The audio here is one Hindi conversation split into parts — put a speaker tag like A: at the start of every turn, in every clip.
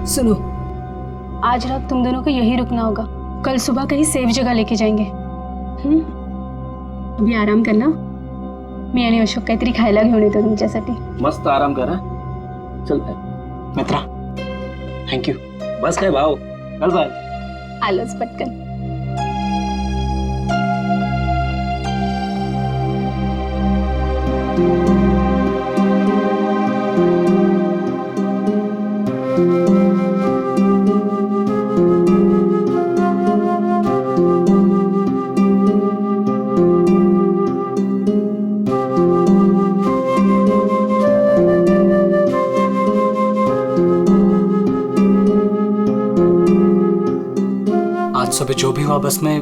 A: सुनो, आज रात तुम दोनों को यही रुकना होगा, कल सुबह कहीं सेफ जगह लेके जाएंगे। अभी आराम करना, मी आणि अशोक काहीतरी खायला घेऊन येतो तुमच्यासाठी।
B: मस्त आराम करा, चल
C: मित्रा थँक्यू।
B: बस काय भाऊ, चल बाय।
A: आलोच पटकन।
C: आज सुबह जो भी हुआ बस में,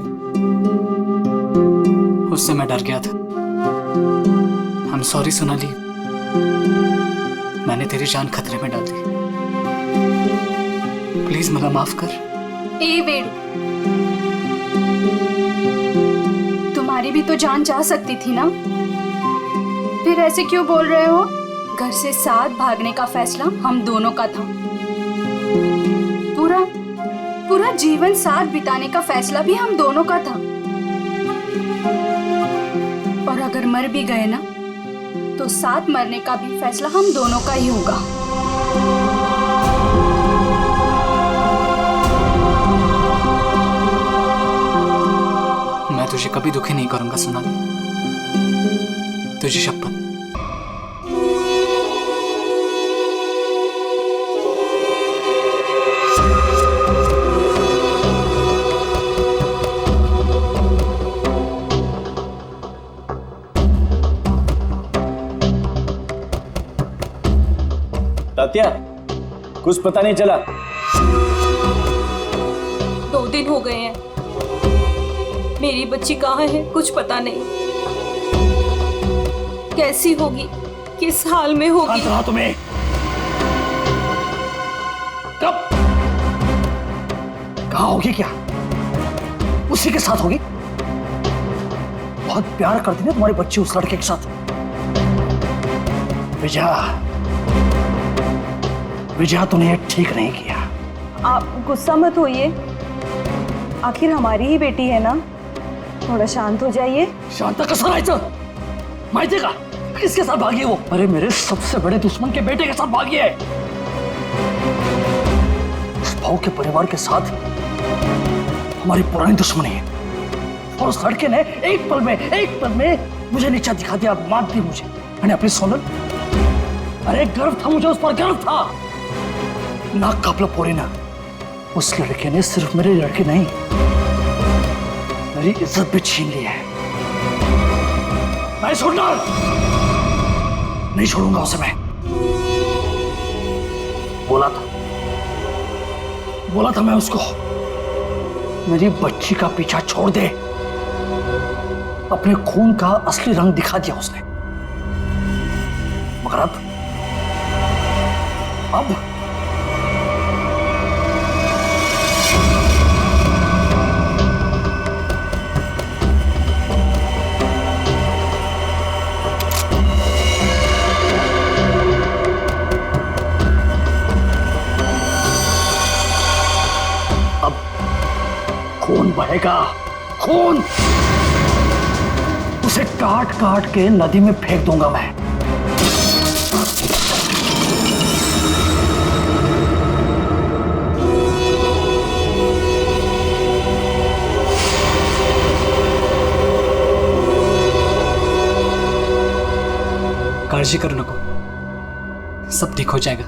C: उससे मैं डर गया था। आई एम सॉरी सोनाली, मैंने तेरी जान खतरे में डाल दी। प्लीज मला माफ कर।
A: ए वेड, तुम्हारी भी तो जान जा सकती थी ना, फिर ऐसे क्यों बोल रहे हो? घर से साथ भागने का फैसला हम दोनों का था, पूरा पूरा जीवन साथ बिताने का फैसला भी हम दोनों का था। और अगर मर भी गए ना, तो साथ मरने का भी फैसला हम दोनों का ही होगा।
C: मैं तुझे कभी दुखी नहीं करूंगा सोनाली, तुझे शपथ।
B: तात्या, कुछ पता नहीं चला।
D: 2 दिन हो गए हैं, मेरी बच्ची कहाँ है कुछ पता नहीं। कैसी होगी, किस हाल में होगी।
B: कहाँ तुम्हें? कब?
E: कहाँ होगी? क्या उसी के साथ होगी? बहुत प्यार करती है तुम्हारी बच्ची उस लड़के के साथ। विजया तूने ये ठीक नहीं किया।
F: आप गुस्सा मत होइए, आखिर हमारी ही बेटी है ना, थोड़ा शांत हो जाइए।
E: शांता कसं राहायचं? माहितीये का किसके साथ भागी है वो? अरे मेरे सबसे बड़े दुश्मन के बेटे के साथ भागी है। उस भाव के परिवार के साथ हमारी पुरानी दुश्मनी है, और उस लड़के ने एक पल में मुझे नीचा दिखा दिया, मार दी मुझे। मैंने अपनी सोनल, अरे गर्व था मुझे, उस पर गर्व था। नाक कापला पोरी ना। उस लड़के ने सिर्फ मेरे लड़के नहीं, मेरी इज्जत भी छीन ली है। मैं छोड़ना नहीं छोड़ूंगा उसे मैं। बोला था मैं उसको, मेरी बच्ची का पीछा छोड़ दे। अपने खून का असली रंग दिखा दिया उसने, मगर अब खून बहेगा, खून। उसे काट काट के नदी में फेंक दूंगा मैं।
C: काळजी करू नको, सब ठीक हो जाएगा।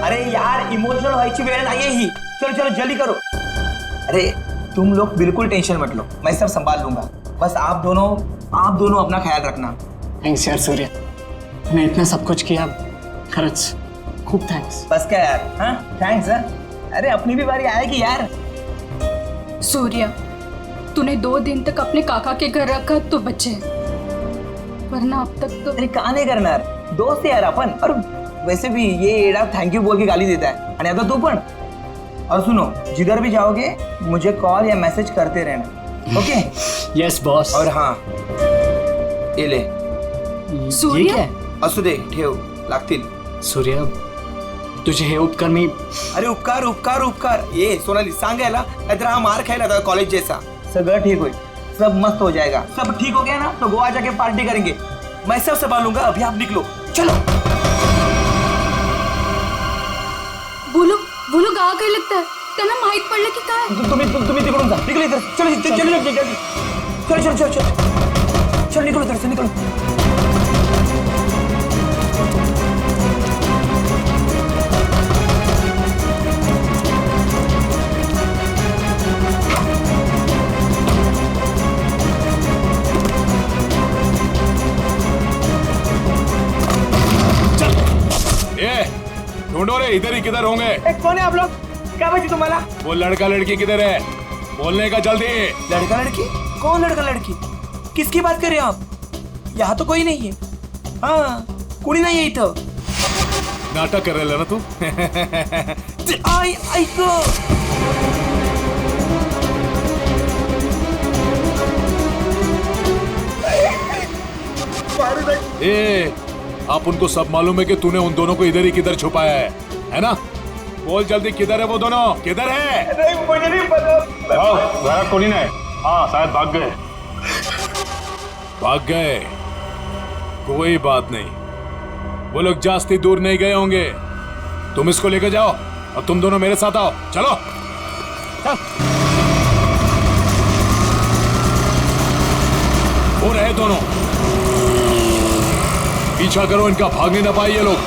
G: अरे यार, इमोशनल व्हायची वेळ नाहीये ही। चलो चलो जल्दी करो। अरे तुम लोग बिल्कुल टेंशन मत लो, मैं सब संभाल लूंगा। बस आप दोनों अपना ख्याल रखना।
C: थैंक्स यार सूर्य, तूने इतना सब कुछ किया, खरंच खूब थैंक्स।
G: बस क्या यार, हाँ थैंक्स। अरे अपनी भी बारी आएगी यार।
A: सूर्य, तूने 2 दिन तक अपने काका के घर रखा तो बचे, वरना अब तक तो।
G: अरे का नाही करणार, दोस्त है यार अपन। और वैसे भी ये एड़ा थैंक यू बोल के गाली देता है, और आता तू पण। और सुनो, जिधर भी जाओगे मुझे कॉल या मैसेज करते रहना। Okay
C: yes boss.
G: और हाँ ये ले
A: सूर्य?
C: ये क्या है?
G: असू दे ठेव लागतील.
C: सूर्य, तुझे हे उपकार मी.
G: अरे उपकार उपकार उपकार. ये सोनाली सांगायला नाहीतर हा मार खायला था कॉलेज जैसा. सगळं ठीक होईल, सब मस्त हो जाएगा. सब ठीक हो गया ना तो गोवा जाके पार्टी करेंगे. मैं सब संभालूंगा. अभी आप निकलो. चलो.
A: बोलो बोलो गा काय लागतं त्यांना माहित पडलं की काय?
G: तुम्ही तिकडून जा. निकलो इधर. चलो चलो चलो चलो चलो चलो चलो चलो निकलो इधर से निकलो.
H: ढूंढो रे, इधर ही किधर होंगे.
G: कौन है आप लोग? क्या बची तुम्हाला?
H: वो लड़का लड़की किधर है? बोलने का जल्दी.
G: लड़का लड़की? कौन लड़का लड़की? किसकी बात कर रहे हो आप? यहाँ तो कोई नहीं है. हाँ कुणी नाही आहे इथं.
H: नाटक करायला ना तू.
G: आई ऐक.
H: ए, आप उनको सब मालूम है कि तूने उन दोनों को इधर ही किधर छुपाया है ना? बोल जल्दी, किधर है वो दोनों? किधर है?
G: नहीं मुझे नहीं पता.
H: घरात कोणी नाही. हाँ शायद भाग गए. भाग गए, कोई बात नहीं. वो लोग जास्ती दूर नहीं गए होंगे. तुम इसको लेकर जाओ और तुम दोनों मेरे साथ आओ. चलो चल. वो रहे दोनों. पीछा करो इनका, भागने ना पाए ये लोग.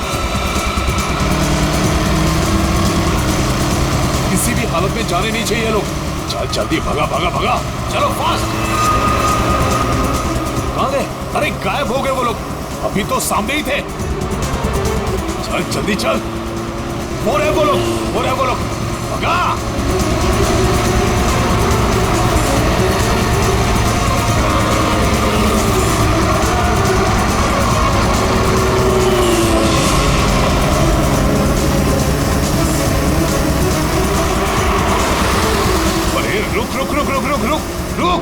H: किसी भी हालत में जाने नहीं चाहिए ये लोग. चल जल्दी, भगा भगा भगा. चलो फास्ट. कहां गए? अरे गायब हो गए वो लोग. अभी तो सामने ही थे. चल जल्दी चल. वो रहे वो लोग, वो रहे वो लोग. भगा. रुक रुक रुक रुक रुक रुक रुक.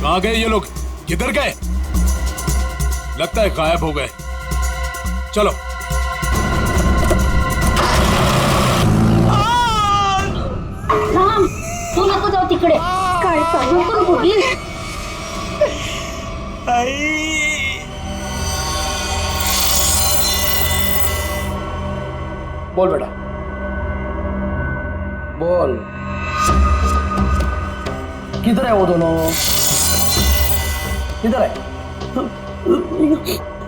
H: कहां गए ये लोग? किधर गए? लगता है गायब हो गए. चलो.
I: राम, तू नको जाऊ तिकडे. काय चालू करू बोली?
E: बोल बेटा, बोल. किधर है वो दोनों? किधर है?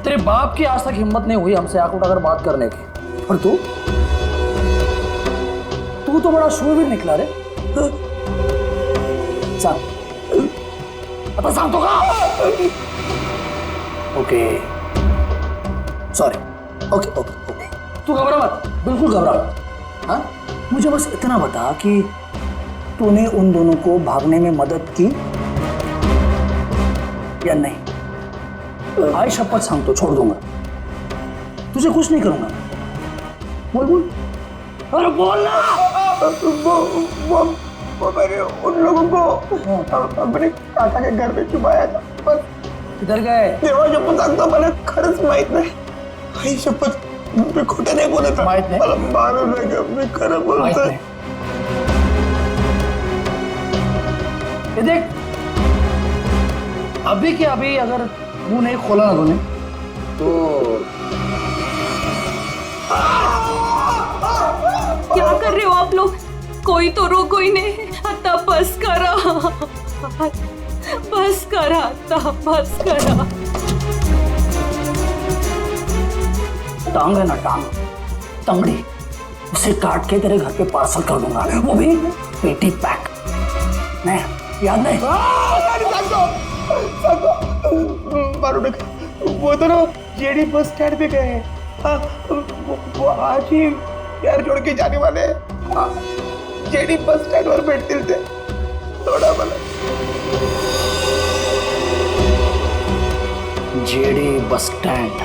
E: तेरे बाप की आज तक हिम्मत नहीं हुई हमसे आंख उठाकर बात करने की, और तू तो बड़ा शूरवीर निकला रे. सांग, आता सांगतो का? Okay sorry. Okay okay okay. तू घबरा मत, बिल्कुल घबरा मत. हाँ, मुझे बस इतना बता कि तूने उन दोनों को भागने में मदद की या नहीं. आई शपथ सांगतो, छोड़ दूंगा. तुझे कुछ नहीं करूंगा. बोल बोल. अरे बोल ना.
G: वो मैंने उन लोगों को अपने काका के घर में छुपाया था. बस.
E: किधर गए?
G: देवा शपथ सांगतो, मला खरंच माहित नाही. आई शपथ, मी खोटं नाही बोलत.
E: माहित नाही.
G: मला मारू नका, मी खरं बोलतोय.
E: ये देख, अभी के अभी अगर मुंह नहीं खोला ना तूने तो
D: क्या कर रहे हो आप लोग? कोई तो रोको ही नहीं. आता बस करा, बस करा, आता बस करा.
E: टांग है ना, टांग, तंगड़ी, उसे काट के तेरे घर पे पार्सल कर दूंगा, वो भी पेटी पैक. नहीं याद नहीं?
G: मारू नका. वो दोनों जेडी बस स्टैंड पे गए हैं. वो आज ही यार छोड़ के जाने वाले हैं. जेडी बस स्टैंड वर भेटतील ते. थोडा मला.
E: JD bus stand.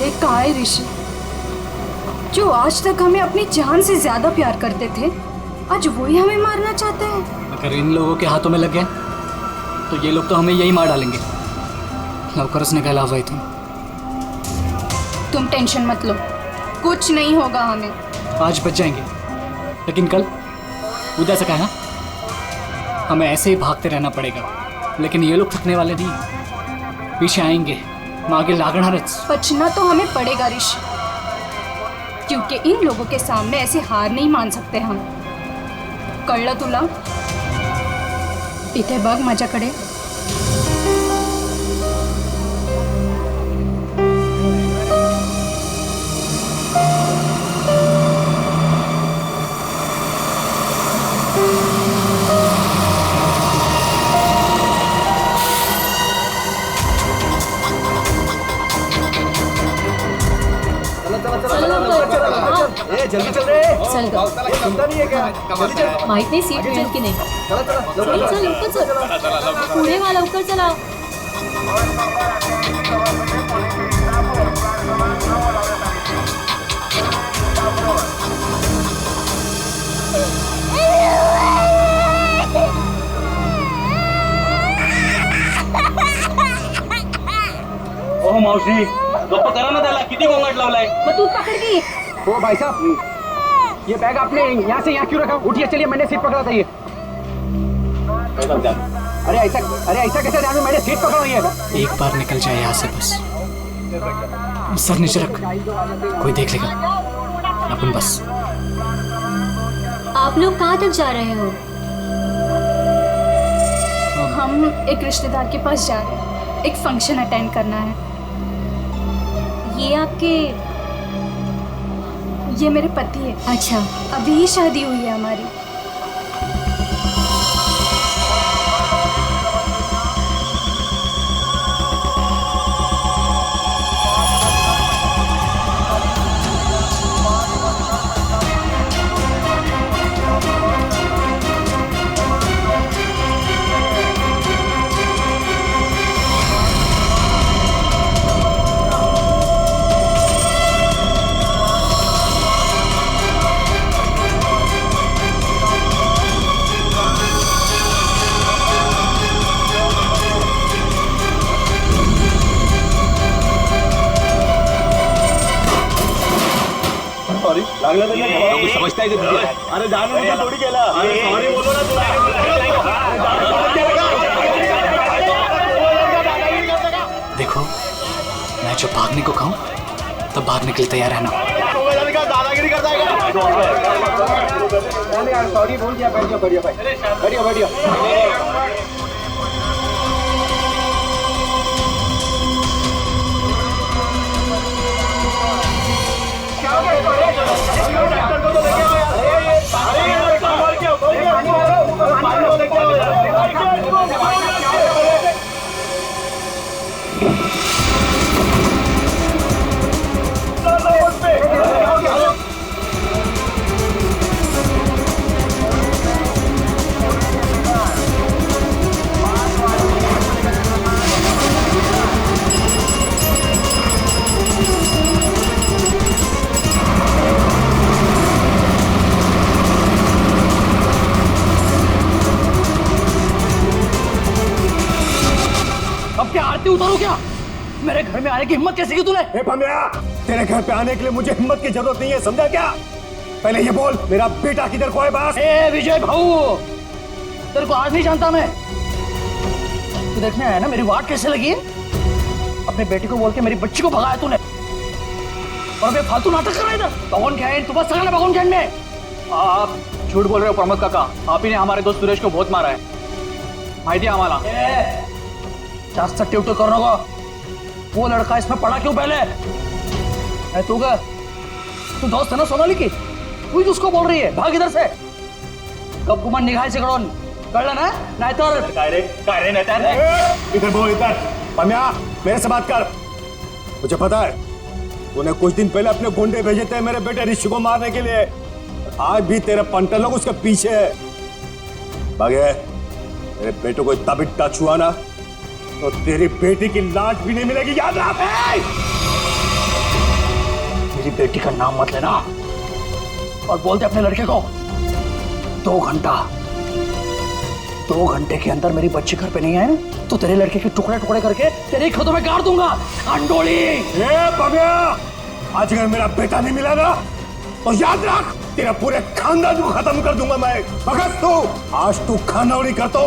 A: एक कहा है ऋषि, जो आज तक हमें अपनी जान से ज्यादा प्यार करते थे, आज वही हमें मारना चाहते हैं।
C: अगर इन लोगों के हाथों में लग गए तो ये लोग तो हमें यही मार डालेंगे। लवकर उसने कहला हुआ
A: तुम टेंशन मत लो, कुछ नहीं होगा हमें।
C: आज बच जाएंगे, लेकिन कल उधर से कहना हमें ऐसे ही भागते रहना पड़ेगा। लेकिन ये लोग थकने वाले नहीं, पीछे आएंगे, आगे लागणारच।
A: बचना तो हमें पड़ेगा ऋषि, क्योंकि इन लोगों के सामने ऐसे हार नहीं मान सकते हम। कळलं तुला? इथे बघ माझ्याकडे।
G: जल्दी चल रे।
I: चल ग.
G: सुनता नहीं है क्या? जल्दी चल।
I: माहित नाही सीट मिळेल की नाही.
G: चला चला
I: चल चल लवकर चल. पुढे वा लवकर चला.
B: ओह मावशी, गप्प करा ना त्याला, किती गोंगाट लावलाय।
I: मग तू पकड की.
G: ओ भाई साहब, ये बैग आपने यहाँ से यहाँ क्यों रखा? उठिए, चलिए, मैंने सीट पकड़ा था ये। अरे ऐसा कैसे ध्यान में? मैंने सीट पकड़ा हुई है।
C: एक बार निकल जाए यहाँ से बस। सर नीचे रख, कोई देख लेगा अपन बस।
I: आप लोग कहाँ तक जा रहे हो?
A: हम एक रिश्तेदार के पास जा रहे हैं, एक फंक्शन अटेंड करना है।
I: ये आपके?
A: ये मेरे पति है।
I: अच्छा.
A: अभी ही शादी हुई है हमारी।
B: लागला तर नाही, समजताय का? अरे जाणून बुजून थोडी केला। अरे सॉरी बोलो ना तुला।
C: देखो, मैं जब भागने को कहूँ तब भागने के लिए तैयार रहना।
B: दादागिरी करता है
G: यार, सॉरी बोल दिया। बैठ जाओ, बढ़िया भाई, बढ़िया बढ़िया। अब क्या आरती उतारो क्या? मेरे घर में आने की हिम्मत कैसे की तूने?
J: ए पम्या, तेरे घर पे आने के लिए मुझे हिम्मत की जरूरत नहीं है, समझा क्या? पहले ये बोल, मेरा बेटा किधर को है बस?
G: ए विजय भाऊ, तेरे को आज नहीं जानता मैं। तू देखने आया ना मेरी वाट कैसे लगी है? अपने बेटे को बोल के मेरी बच्ची को भगाया तूने, और अबे फालतू नाटक कर रहा है इधर। भगवान क्या है? तू बस सगळं भगवान क्या में?
B: आप झूठ बोल रहे हो प्रमोद काका, आप ही ने हमारे दोस्त सुरेश को बहुत मारा है, माहिती है आम्हाला।
G: जास्त टिवटो करो नको। वो लड़का इसमें पड़ा क्यों पहले? तू का तू दोस्त है ना सोनाली की, तू ही उसको बोल रही है भाग इधर से। कब गुमान निघायचे कडून, कळलं ना? नाहीतर
B: काय रे नेता?
J: इधर बोल, इधर। पम्या, मेरे से बात कर। मुझे पता है तूने कुछ दिन पहले अपने गुंडे भेजे थे मेरे बेटे ऋषि को मारने के लिए। आज भी तेरे पंटर लोग उसके पीछे है। भागे, मेरे बेटे को इतना भी टच हुआ ना तो तेरी बेटी की लाज भी नहीं मिलेगी, याद रख।
E: मेरी बेटी का नाम मत लेना और बोलते अपने लड़के को 2 घंटे के अंदर मेरी बच्ची घर पे नहीं आए ना तो तेरे लड़के के टुकड़े टुकड़े करके तेरे खेतों में गाड़ दूंगा। अंडोली।
J: पमिया, आज अगर मेरा बेटा नहीं मिला ना तो याद रख तेरा पूरे खानदान को खत्म कर दूंगा मैं। भगत तू आज तू खानौड़ी करतो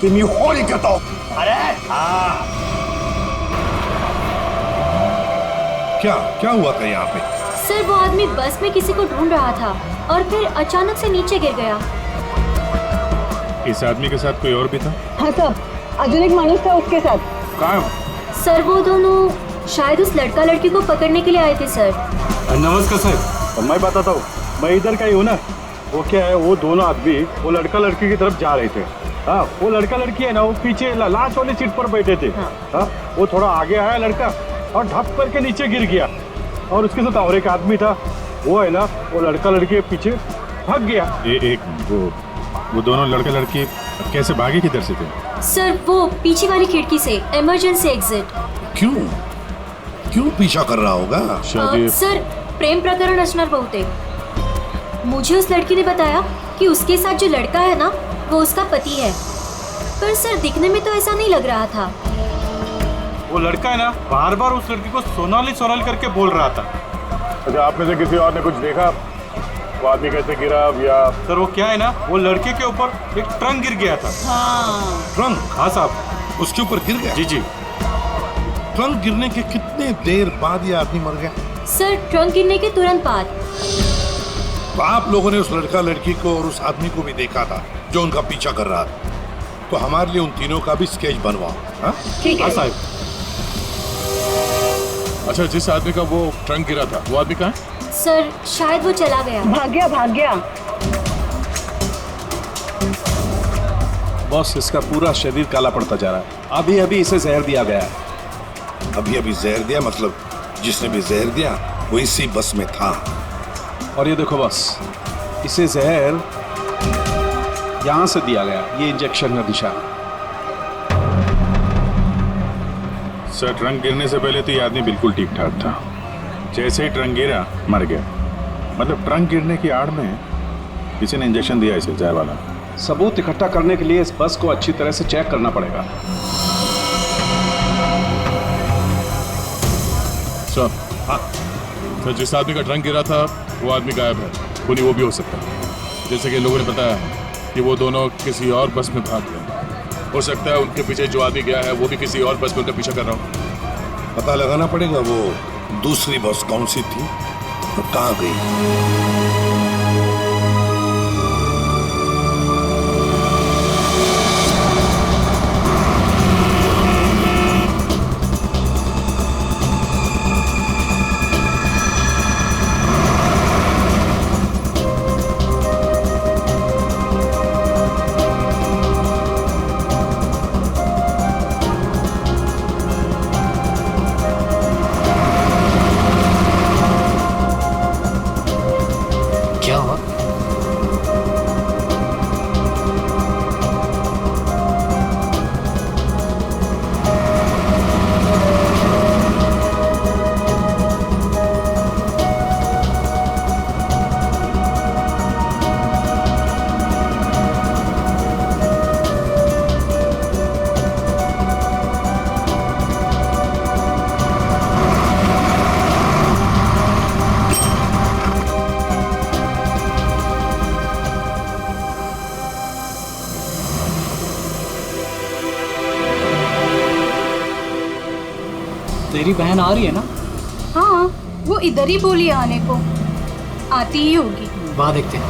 J: कि मैं होली करतो।
E: अरे
J: हाँ।
H: क्या हुआ था यहाँ पे?
I: सर वो आदमी बस में किसी को ढूंढ रहा था और फिर अचानक से नीचे गिर गया।
H: इस आदमी के साथ कोई और भी था?
F: हाँ साहब, अजून एक मानुस था उसके साथ।
H: कहाँ?
I: सर वो दोनों शायद उस लड़का लड़की को पकड़ने के लिए आए थे सर।
J: नमस्कार सर। तो मैं बताता हूँ, मैं इधर का ही हूँ ना। वो क्या है, वो दोनों आदमी वो लड़का लड़की की तरफ जा रहे थे। हाँ, वो लड़का लड़की है ना, वो पीछे लास्ट वाली सीट पर बैठे थे। हाँ, वो थोड़ा आगे आया लड़का और ढप करके नीचे गिर गया और उसके साथ और एक आदमी था। वो है ना, वो लड़का लड़की के पीछे भाग गया।
H: वो दोनों लड़का लड़की कैसे भागे, किधर से थे?
I: सर वो पीछे वाली खिड़की से, इमरजेंसी एग्जिट।
K: क्यों पीछा कर रहा होगा?
I: सर प्रेम प्रकरण रचना बहुतेक। मुझे उस लड़की ने बताया कि उसके साथ जो लड़का है ना वो उसका पति है, पर सर दिखने में तो ऐसा नहीं लग रहा था।
L: वो लड़का है ना बार बार उस लड़की को सोनाली करके बोल रहा था।
J: अच्छा, आप में से किसी और ने कुछ देखा? वो आदमी कैसे गिरा या?
L: सर वो क्या है ना, वो लड़के के ऊपर एक ट्रंक गिर गया था।
K: ट्रंक?
L: हाँ साहब,
K: उसके ऊपर गिर गया?
L: जी।
K: ट्रंक गिरने के कितने देर बाद ये आदमी मर गया?
I: सर ट्रंक गिरने के तुरंत बाद।
K: तो आप लोगों ने उस लड़का लड़की को और उस आदमी को भी देखा था जो उनका पीछा कर रहा था, तो हमारे लिए उन तीनों का भी स्केच बनवाओ। हाँ
L: साहब।
H: अच्छा, जिस आदमी का वो ट्रंक गिरा था वो आदमी कहाँ है?
I: सर शायद वो चला गया।
F: भाग गया।
M: बॉस, इसका पूरा शरीर काला पड़ता जा रहा है। अभी इसे जहर दिया गया है।
K: अभी जहर दिया? मतलब जिसने भी जहर दिया वो इसी बस में था।
M: और ये देखो बॉस, इसे जहर यहां से दिया गया, ये इंजेक्शन का निशान।
H: सर ट्रंक गिरने से पहले तो ये आदमी बिल्कुल ठीक ठाक था। जैसे ही ट्रंक गिरा मर गया। मतलब ट्रंक गिरने की आड़ में किसी ने इंजेक्शन दिया इसे, जहर वाला।
M: सबूत इकट्ठा करने के लिए इस बस को अच्छी तरह से चेक करना पड़ेगा।
H: सर, हाँ सर, जिस आदमी का ट्रंक गिरा था वो आदमी गायब है। खूनी वो भी हो सकता है। जैसे कि लोगों ने बताया कि वो दोनों किसी और बस में भाग गए। हो सकता है उनके पीछे जो आदमी गया है वो भी किसी और बस में उनका पीछा कर रहा हो।
K: पता लगाना पड़ेगा वो दूसरी बस कौन सी थी और कहाँ गई।
C: तेरी बहन आ रही है ना?
A: हाँ, वो इधर ही बोली आने को। आती ही होगी।
C: वहाँ देखते हैं।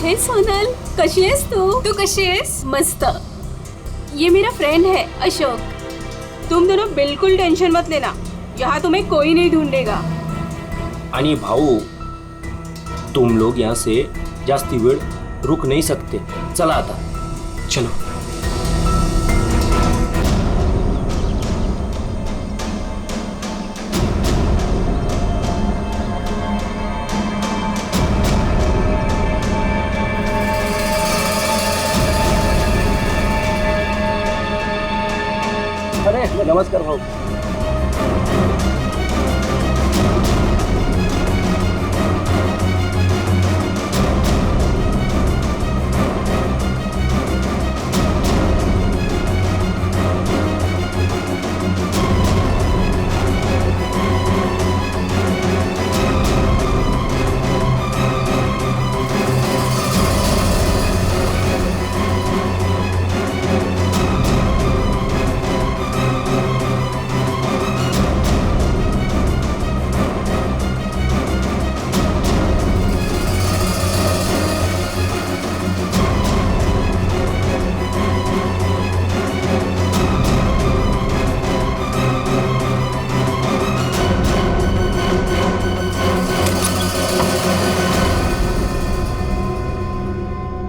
D: हे सोनल, कशी आहेस तू कशी आहेस? मस्त। ये मेरा फ्रेंड है अशोक। तुम दोनों बिल्कुल टेंशन मत लेना, यहाँ तुम्हें कोई नहीं ढूंढेगा।
N: आणि भाऊ, तुम लोग यहाँ से जास्ती वेळ रुक नहीं सकते। चला आता।
C: चलो।
E: नमस्कार भाऊ.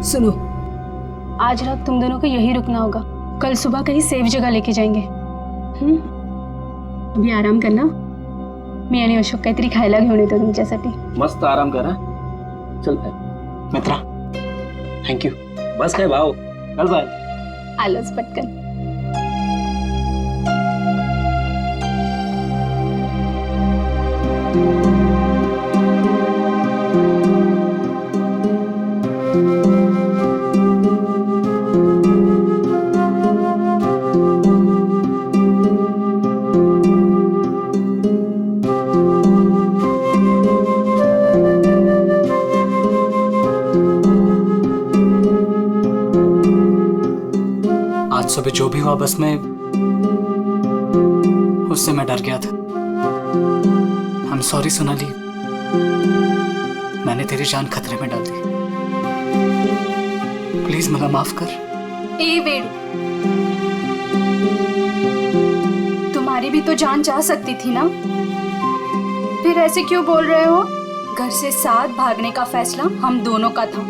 D: सुनो, आज रात तुम दोनों को यही रुकना होगा. कल सुबह कहीं सेफ जगह लेके जाएंगे. अभी आराम करना. मी आणि अशोक काहीतरी खायला घेऊन येतो तुमच्यासाठी.
E: मस्त आराम करा. चल बाय. मित्रा, थँक्यू. बस काय भाऊ. चल बाय.
D: आलोच पटकन.
C: आज सुबह जो भी हुआ बस में, उससे मैं डर गया था. आई एम सॉरी सोनाली, मैंने तेरी जान खतरे में डाल दी. प्लीज मला माफ कर.
A: ए वेडू, तुम्हारी भी तो जान जा सकती थी ना, फिर ऐसे क्यों बोल रहे हो? घर से साथ भागने का फैसला हम दोनों का था.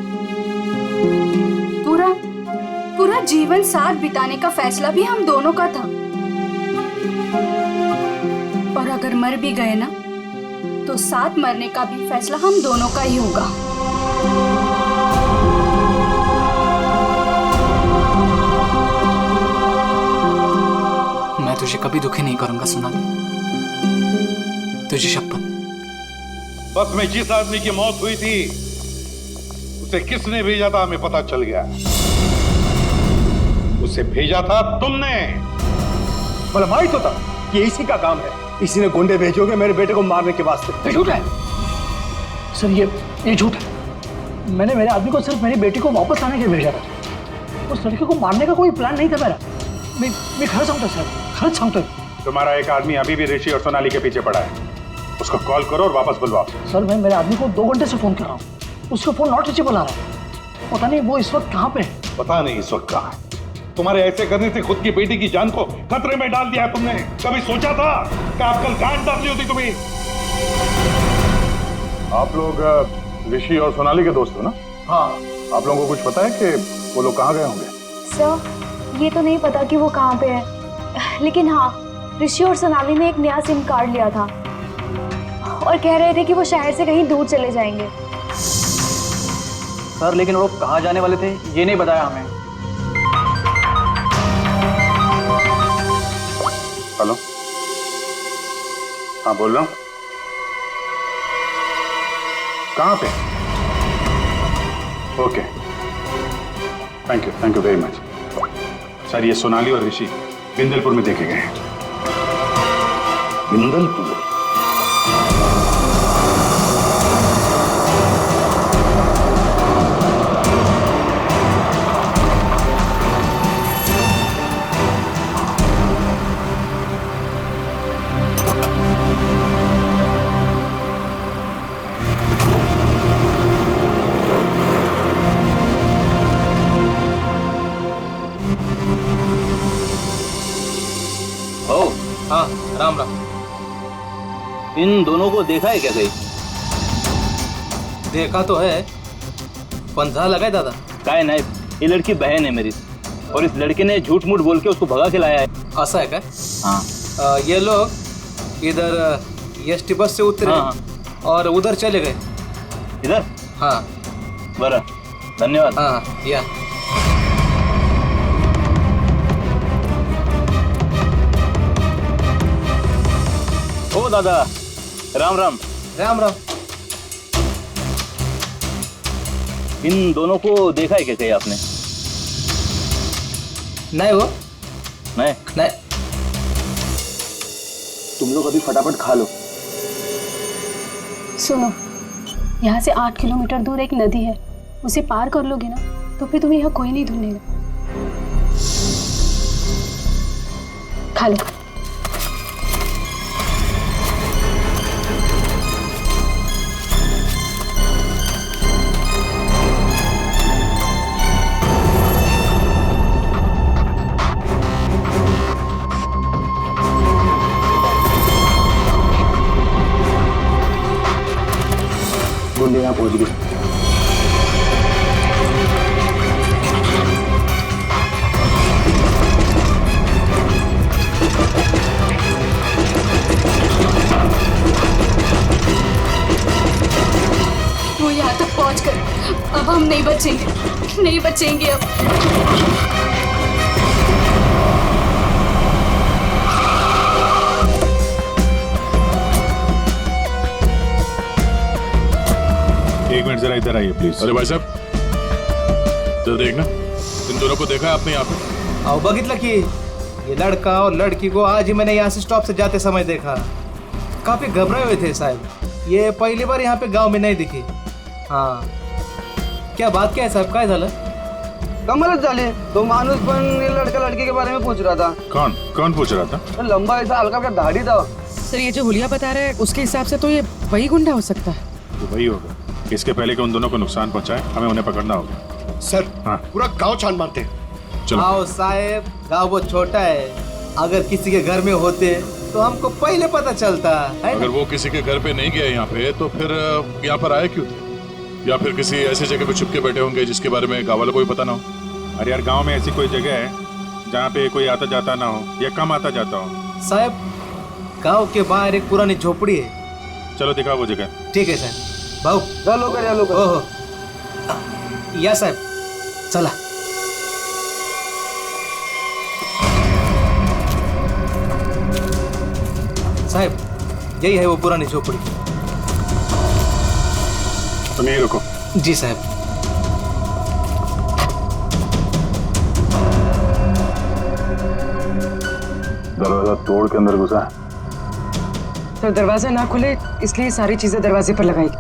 A: पूरा पूरा जीवन साथ बिताने का फैसला भी हम दोनों का था. और अगर मर भी गए ना, तो साथ मरने का भी फैसला हम दोनों का ही होगा.
C: मैं तुझे कभी दुखी नहीं करूंगा सोनाली, तुझे शपथ.
K: बस में जिस आदमी की मौत हुई थी उसे किसने भेजा था हमें पता चल गया. उसे भेजा था तुमने.
J: मला माहित होता कि इसी का काम है. इसी ने गुंडे भेजोगे मेरे बेटे को मारने के वास्ते.
E: ये झूठ है सर. ये झूठ है. मैंने मेरे आदमी को सिर्फ मेरी बेटी को वापस लाने के लिए भेजा था. उस लड़के को मारने का कोई प्लान नहीं था मेरा. मैं खरं सांगतो सर, खरंच सांगतोय.
J: तुम्हारा एक आदमी अभी भी ऋषि और सोनाली के पीछे पड़ा है. उसको कॉल करो और वापस बुलवाओ.
E: सर मैं मेरे आदमी को 2 घंटे से फोन कर रहा हूँ. उसका फोन नॉट रीचेबल आ रहा है. पता नहीं वो इस वक्त कहाँ पे है.
K: पता नहीं इस वक्त कहाँ है. तुम्हारे ऐसे करने से खुद की बेटी की जान को खतरे में डाल दिया है तुमने. कभी सोचा था कि आप कल गांठ डालनी होती तुम्हें?
J: आप लोग ऋषि और सोनाली के दोस्त हो ना?
E: हाँ.
J: आप लोगों को कुछ पता है कि वो लोग कहाँ गए होंगे?
F: सर ये तो नहीं पता कि वो कहाँ पे है, लेकिन हाँ ऋषि और सोनाली ने एक नया सिम कार्ड लिया था और कह रहे थे कि वो शहर से कहीं दूर चले जाएंगे.
B: सर लेकिन वो कहाँ जाने वाले थे ये नहीं बताया हमें.
J: हेलो, हाँ बोल रहा हूँ. कहाँ पे? Okay, thank you very much. Sir ये सोनाली और ऋषि बिंदलपुर में देखे गए हैं.
K: बिंदलपुर?
N: हाँ राम राम. इन दोनों को देखा है क्या कहीं?
O: देखा तो है, पंधा लगाए दादा.
N: काय नाही, ये लड़की बहन है मेरी और इस लड़के ने झूठ मूठ बोल के उसको भगा के लाया है.
O: ऐसा है क्या?
N: हाँ.
O: ये लोग इधर एसटी बस से उतरे.
N: हाँ.
O: और उधर चले गए.
N: इधर?
O: हाँ.
N: बरं, धन्यवाद.
O: हाँ या.
M: हो दादा, राम राम।
O: राम राम।
M: इन दोनों को देखा है क्या कहीं आपने?
O: नहीं हो?
M: नहीं
O: नहीं।
M: तुम लोग अभी फटाफट खा लो।
A: सुनो, यहाँ से 8 किलोमीटर दूर एक नदी है, उसे पार कर लोगे ना तो फिर तुम्हें यहाँ कोई नहीं ढूंढेगा। खा लो।
M: गुंडे यहाँ पहुंच गए।
A: वो यहाँ तक पहुँच कर अब हम नहीं बचेंगे, नहीं बचेंगे अब।
H: एक मिनट जरा इधर आइए प्लीज। अरे भाई साहब, जरा देखना, इन दोनों को देखा है आपने यहाँ पे?
O: आओ बघितलं की ये लड़का और लड़की को आज ही मैंने यहाँ से स्टॉप से जाते समय देखा। काफी घबराए हुए थे साहब। ये पहली बार यहाँ पे गांव में नहीं दिखी। हाँ, क्या बात क्या है साहब, काय झालं?
P: कमालच झाली। तो माणूस पण ये लड़का लड़की के बारे में पूछ रहा था।
H: कौन कौन पूछ रहा था?
P: तो लंबा ऐसा हल्का का दाढ़ी था।
Q: सर ये जो हुलिया बता रहा है उसके हिसाब से तो ये वही गुंडा हो सकता है।
H: तो वही होगा। इसके पहले कि उन दोनों को नुकसान पहुंचाए, हमें उन्हें पकड़ना होगा।
K: सर,
H: हाँ,
K: पूरा गांव छान मारते हैं।
H: चलो।
O: आओ साहब, गांव बहुत छोटा है, अगर किसी के घर में होते तो हमको पहले पता चलता है।
H: अगर वो किसी के घर पे नहीं गया यहाँ पे, तो फिर यहाँ पर आए क्यों थे? या फिर किसी ऐसी जगह पे छुप के बैठे होंगे जिसके बारे में गाँव वालों को भी पता ना हो।
J: अरे यार, गांव में ऐसी कोई जगह है जहाँ पे कोई आता जाता ना हो या कम आता जाता हो?
O: साहब, गांव के बाहर एक पुरानी झोपड़ी है।
J: चलो दिखाओ वो जगह।
O: ठीक है साहब। भाऊ ओहो, या साहब, चला। साहब, यही है वो पुरानी झोपड़ी।
H: तुम यहीं रुको।
O: जी साहब।
H: दरवाजा तोड़ के अंदर घुसा।
Q: तो दरवाजा ना खुले इसलिए सारी चीजें दरवाजे पर लगाई।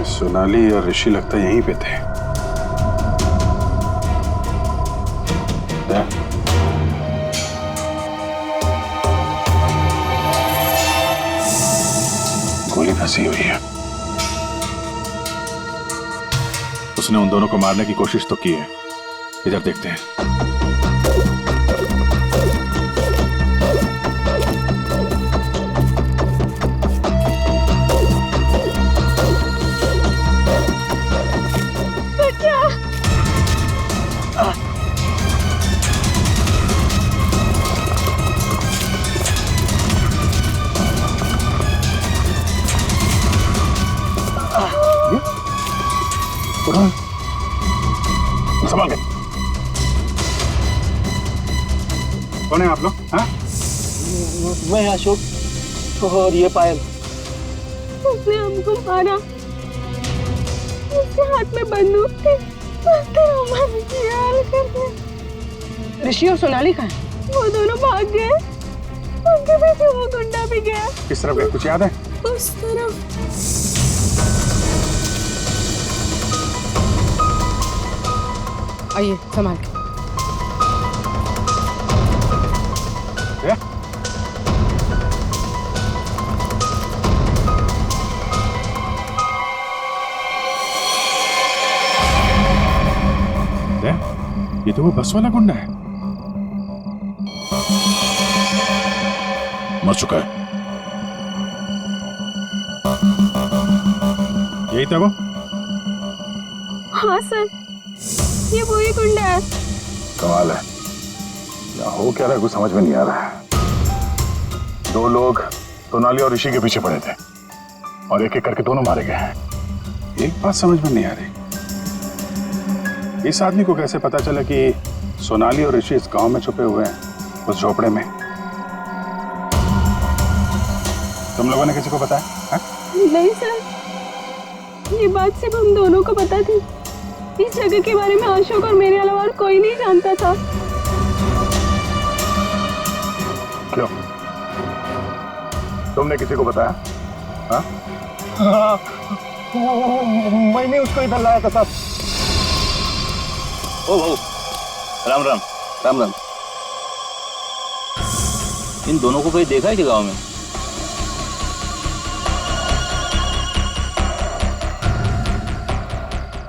H: सोनाली और ऋषि लगता यहीं पे थे। गोली फंसी हुई है। उसने उन दोनों को मारने की कोशिश तो की है। इधर देखते हैं। संभाल के।
J: कौन है आप लोग? हाँ?
E: मैं अशोक और ये पायल।
D: उसने हमको मारा, उसके हाथ में बंदूक थी, उसने हमारे ख्याल करते।
Q: ऋषि और सोनाली कहाँ है?
D: वो दोनों भाग गए, उनके पीछे वो गुंडा भी गया।
J: किस तरफ गए, कुछ याद है?
D: उस तरफ।
Q: आइए संभाल के।
H: ये तो वो बस वाला गुंडा है। मर चुका है।
J: यही था वो?
D: हाँ सर, ये वही गुंडा है।
H: कमाल है, यहाँ हो क्या रहा है कुछ समझ में नहीं आ रहा है। दो लोग सोनाली और ऋषि के पीछे पड़े थे और एक एक करके दोनों मारे गए हैं।
M: एक बात समझ में नहीं आ रही, इस आदमी को कैसे पता चला कि सोनाली और ऋषि इस गांव में छुपे हुए हैं, उस झोपड़े में? तुम लोगों ने किसी को बताया?
D: नहीं सर, ये बात सिर्फ हम दोनों को पता थी। इस जगह के बारे में अशोक और मेरे अलावा और कोई नहीं जानता था।
M: क्यों? तुमने किसी को बताया? हाँ?
G: हाँ, मैंने उसको इधर लाया था साहब।
R: ओ भाऊ, राम राम। राम राम। इन दोनों को कहीं देखा है कि गांव में?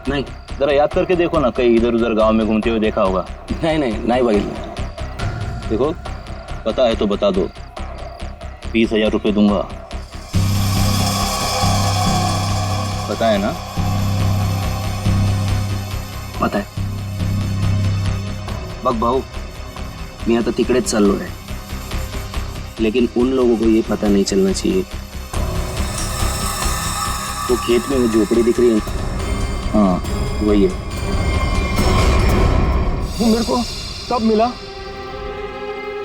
R: नहीं, जरा याद करके देखो ना, कहीं इधर उधर गांव में घूमते हुए देखा होगा। नहीं भाई, देखो पता है तो बता दो, 20,000 रुपये दूंगा। पता है ना?
S: पता है बघ भाऊ, मी आता तिकडेच चाललो आहे, लेकिन उन लोगों को ये पता नहीं चलना चाहिए। वो खेत में वो झोपड़ी दिख रही है, हाँ वही है।
G: वो मेरे को तब मिला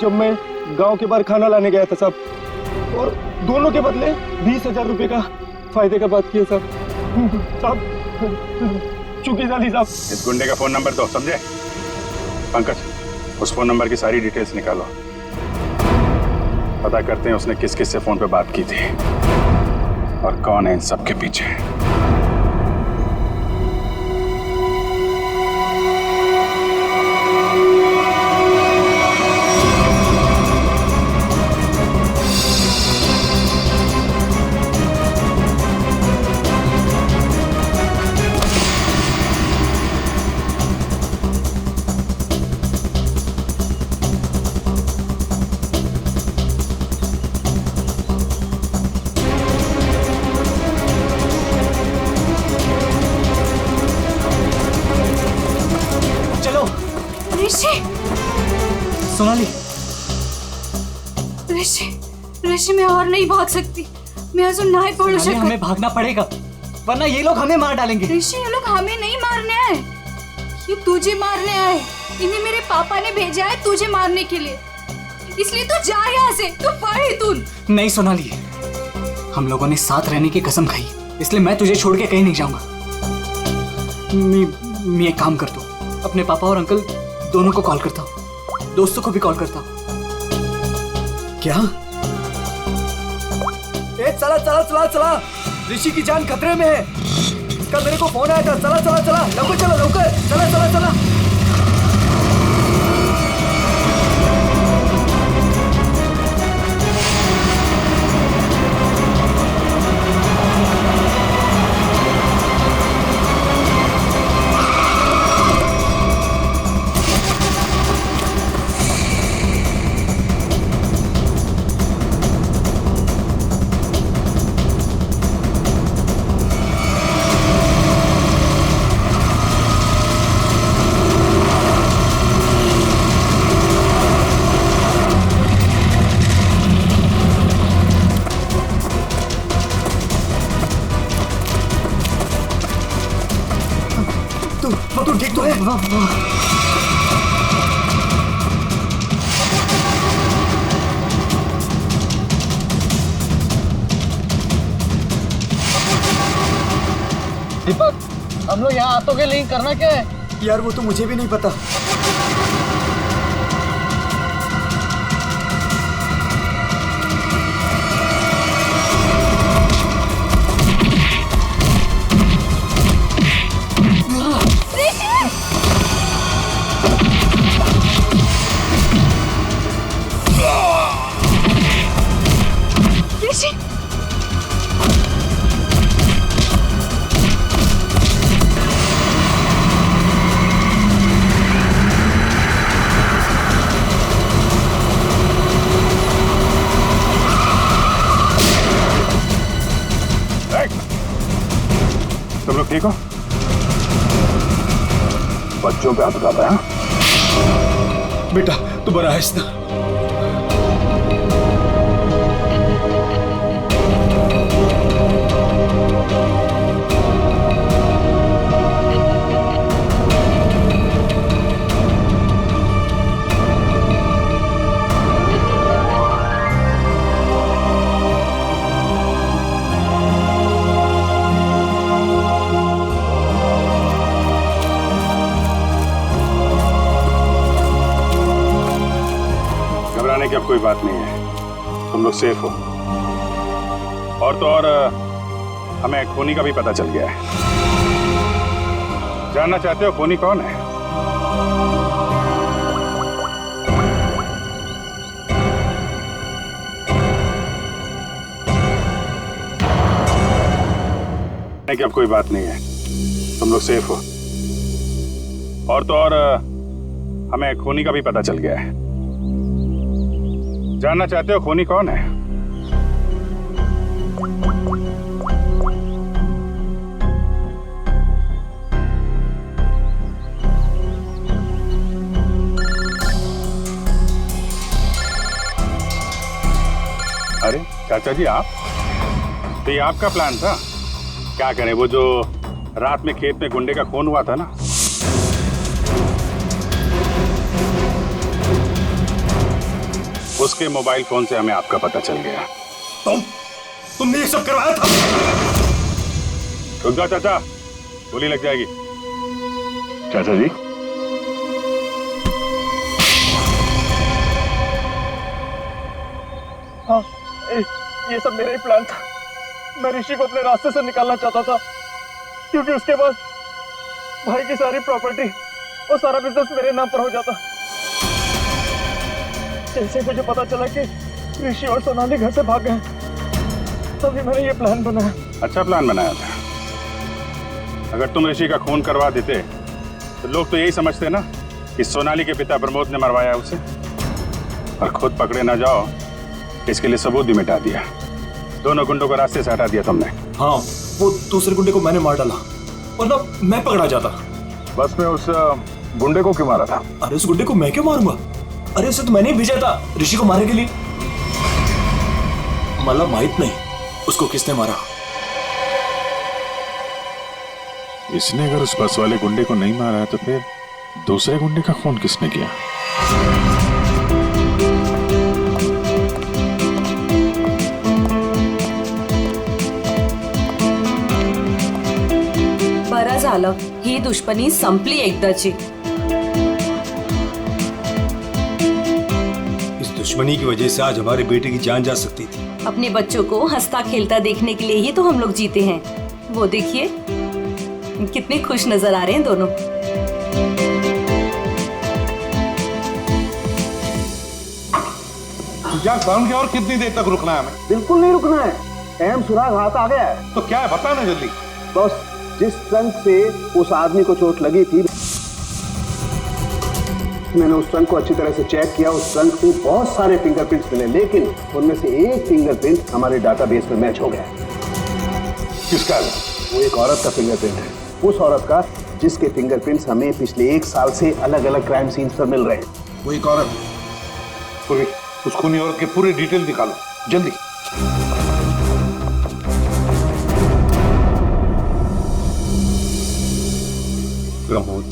G: जब मैं गांव के बाहर खाना लाने गया था साहब, और दोनों के बदले 20,000 रुपए का फायदे का बात किया साहब। चुकी जाली साहब।
M: इस गुंडे का फोन नंबर दो, समझे? पंकज, उस फोन नंबर की सारी डिटेल्स निकालो, पता करते हैं उसने किस किस से फोन पे बात की थी और कौन है इन सब के पीछे।
C: सोनाली,
A: ऋषि मैं और नहीं भाग सकती, मैं अजून नहीं पडू शकत।
C: हमें भागना पड़ेगा, वरना ये लोग हमें मार डालेंगे।
A: ऋषि, ये लोग हमें नहीं मारने आए, ये तुझे मारने आए। इन्हें मेरे पापा ने भेजा है तुझे मारने के लिए, इसलिए तू जा यहाँ से, तू पढ़ तू।
C: नहीं सोनाली, हम लोगों ने साथ रहने की कसम खाई, इसलिए मैं तुझे छोड़ के कहीं नहीं जाऊंगा। मैं एक काम करता हूँ, अपने पापा और अंकल दोनों को कॉल करता हूँ, दोस्तों को भी कॉल करता हूँ। क्या?
E: चला चला चला चला, ऋषि की जान खतरे में है। इसका मेरे को फोन आया था। चला चला चला, लवकर चलो, लवकर चला चला चला। तू ठीक तो है?
G: दीपक, हम लोग यहाँ आतों के लिए करना क्या है?
E: यार वो तो मुझे भी नहीं पता।
M: तुम लोग ठीक हो? बच्चों पे हाथ उठाता है?
J: बेटा तू बड़ा है ना?
M: अब कोई बात नहीं है, तुम लोग सेफ हो। और तो और हमें खूनी का भी पता चल गया है। जानना चाहते हो खूनी कौन है? नहीं कि अब कोई बात नहीं है, तुम लोग सेफ हो। और तो और हमें खूनी का भी पता चल गया है। जानना चाहते हो खूनी कौन है? अरे चाचा जी आप, तो ये आपका प्लान था? क्या करें, वो जो रात में खेत में गुंडे का खून हुआ था ना, उसके मोबाइल फोन से हमें आपका पता चल गया।
K: तुमने ये सब करवाया था?
M: रुक जाओ चाचा, गोली लग जाएगी। चाचा जी
E: हाँ, ये सब मेरा ही प्लान था। मैं ऋषि को अपने रास्ते से निकालना चाहता था, क्योंकि उसके बाद भाई की सारी प्रॉपर्टी और सारा बिजनेस मेरे नाम पर हो जाता। जैसे मुझे पता चला कि ऋषि और सोनाली घर से भाग गए, तभी मैंने ये प्लान बनाया।
M: अच्छा प्लान बनाया था। अगर तुम ऋषि का खून करवा देते तो लोग तो यही समझते ना कि सोनाली के पिता प्रमोद ने मरवाया उसे, और खुद पकड़े ना जाओ इसके लिए सबूत भी मिटा दिया। दोनों गुंडों को रास्ते से हटा दिया तुमने।
N: हाँ, वो दूसरे गुंडे को मैंने मार डाला, वरना मैं पकड़ा जाता।
M: बस में उस गुंडे को क्यों मारा था?
N: अरे उस गुंडे को मैं क्यों मारूंगा? अरे उसे तो मैंने ही भेजा था ऋषि को मारने के लिए। मतलब माहित नहीं उसको किसने मारा।
H: इसने अगर उस बस वाले गुंडे को नहीं मारा है तो फिर दूसरे गुंडे का खून किसने किया?
D: बरं झालं, ही दुश्मनी संपली एकदाची।
N: इस दुश्मनी की वजह से आज हमारे बेटे की जान जा सकती थी।
D: अपने बच्चों को हंसता खेलता देखने के लिए ही तो हम लोग जीते हैं। वो देखिए कितने खुश नजर आ रहे हैं दोनों।
K: यार साउंड की और कितनी देर तक रुकना है हमें?
G: बिल्कुल नहीं रुकना है, अहम सुराग हाथ आ गया है।
K: तो क्या है बता ना जल्दी।
G: बस जिस ट्रंक से उस आदमी को चोट लगी थी, मैंने उस ट्रंक को अच्छी तरह से चेक किया। उस ट्रंक में बहुत सारे फिंगरप्रिंट्स मिले, लेकिन उनमें से एक फिंगरप्रिंट हमारे डाटाबेस में मैच हो गया।
K: किसका?
G: वो एक औरत का फिंगरप्रिंट है, उस औरत का जिसके फिंगरप्रिंट्स हमें पिछले 1 साल से अलग अलग क्राइम सीन्स पर मिल रहे हैं।
K: वो एक औरत, पूरी उस खूनी औरत की पूरी डिटेल निकालो जल्दी।
N: प्रमोद,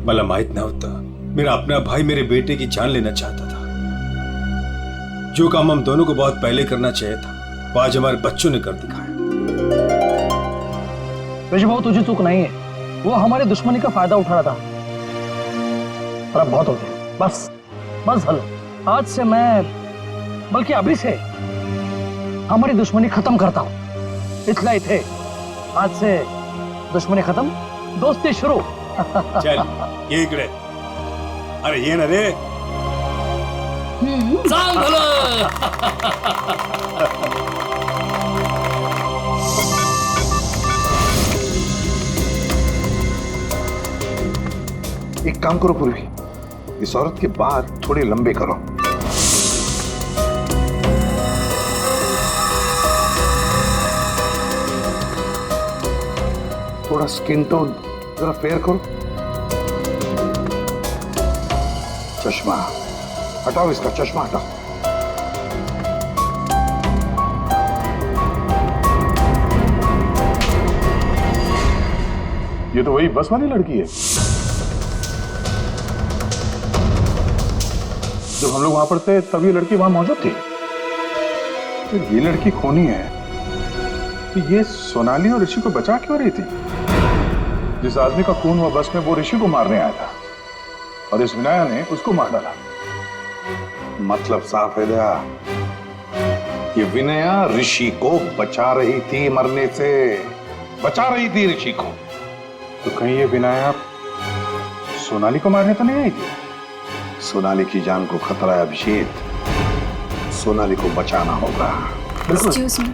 N: मला माहित नव्हता मेरा अपना भाई मेरे बेटे की जान लेना चाहता था। जो काम हम दोनों को बहुत पहले करना चाहिए था, वो आज हमारे बच्चों ने कर दिखाया।
E: ऋषि भाऊ, तुझे चूक नहीं है, वो हमारी दुश्मनी का फायदा उठा रहा था। पर अब बहुत हो गया, बस बस हलो। आज से मैं, बल्कि अभी से हमारी दुश्मनी खत्म करता हूँ। इतना ही थे, आज से दुश्मनी खत्म, दोस्ती शुरू।
N: चल ये इकडे, अरे ये ना रे।
K: एक काम करो पूर्वी, इस औरत के बाल थोड़े लंबे करो। थोड़ा स्किन टोन जरा फेयर करो। चश्मा हटाओ, इसका चश्मा हटाओ।
M: ये तो वही बस वाली लड़की है। जब हम लोग वहां पर थे तब ये लड़की वहां मौजूद थी। तो ये लड़की खूनी है, तो ये सोनाली और ऋषि को बचा क्यों रही थी? जिस आदमी का खून हुआ बस में, वो ऋषि को मारने आया था और इस विनाया ने उसको मार डाला।
K: मतलब साफ है दया, ये विनया ऋषि को बचा रही थी मरने से, बचा रही थी ऋषि को।
M: तो कहीं ये विनया सोनाली को मारने तो नहीं आई थी?
K: सोनाली की जान को खतरा है अभिषेक, सोनाली को बचाना होगा।
A: एक्सक्यूज मी,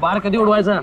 E: बार कधी उडवायचा?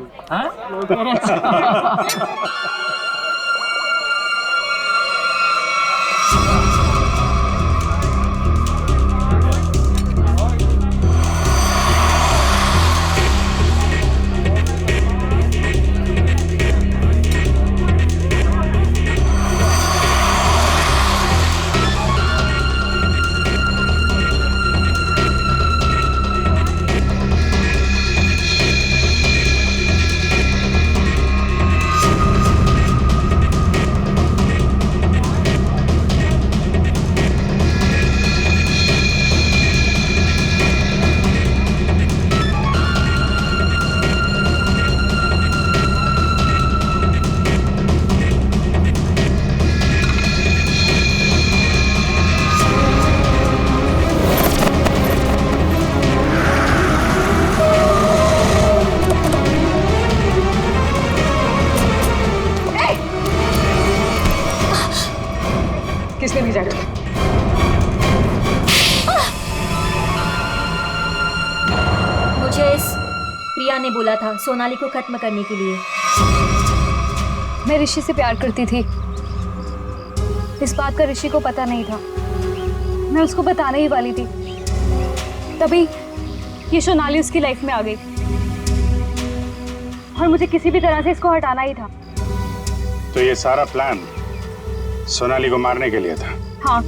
Q: किसने भेजा?
I: मुझे इस प्रिया ने बोला था सोनाली को खत्म करने के लिए।
F: मैं ऋषि से प्यार करती थी, इस बात का ऋषि को पता नहीं था। मैं उसको बताने ही वाली थी, तभी ये सोनाली उसकी लाइफ में आ गई और मुझे किसी भी तरह से इसको हटाना ही था।
M: तो ये सारा प्लान सोनाली को मारने के लिए था?
F: हाँ,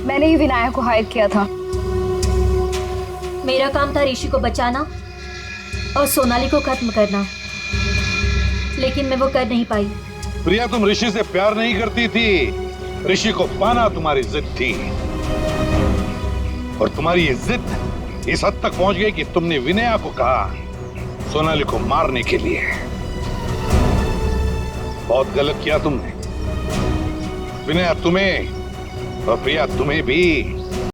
F: मैंने ही विनायक को हायर किया था।
I: मेरा काम था ऋषि को बचाना और सोनाली को खत्म करना, लेकिन मैं वो कर नहीं पाई।
K: प्रिया, तुम ऋषि से प्यार नहीं करती थी, ऋषि को पाना तुम्हारी जिद थी, और तुम्हारी ये जिद इस हद तक पहुंच गई कि तुमने विनया को कहा सोनाली को मारने के लिए। बहुत गलत किया तुमने। विनया तुम्हें और प्रिया तुम्हें भी